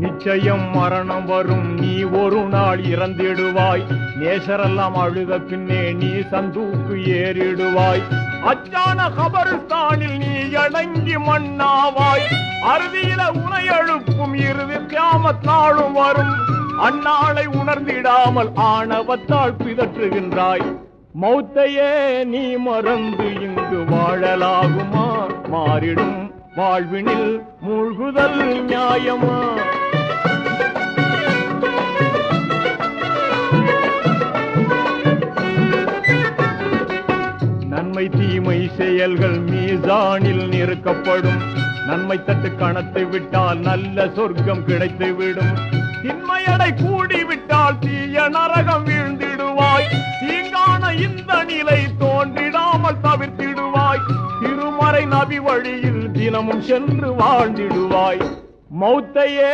நிச்சயம் மரணம் வரும், நீ ஒரு நாள் இறந்திடுவாய். நேசரெல்லாம் அழுத பின்னே நீ சந்தூக்கு ஏறிடுவாய். அச்சான கபரிஸ்தானில் நீ அடங்கி மண்ணாவாய். அறுதியில உனை எழுப்பும் இறுதி கியாமத் நாளும் வரும். அந்நாளை உணர்ந்திடாமல் ஆணவத்தால் பிதற்றுகின்றாய். மௌத்தையே நீ மறந்து இங்கு வாழலாகுமா? மாறிடும் வாழ்வினில் மூழ்குதல் நியாயமா? நன்மை தீமை செயல்கள் மீசானில் நிறுக்கப்படும். நன்மை தட்டு கணத்தை விட்டால் நல்ல சொர்க்கம் கிடைத்துவிடும். திண்மையடை கூடிவிட்டால் தீய நரகம் வீழ்ந்திடுவாய். தீங்கான இந்த நிலை தோன்றிடாமல் தவிர்த்திடுவாய். திருமறை நபி வழியில் தினமும் சென்று வாழ்ந்திடுவாய். மௌத்தையே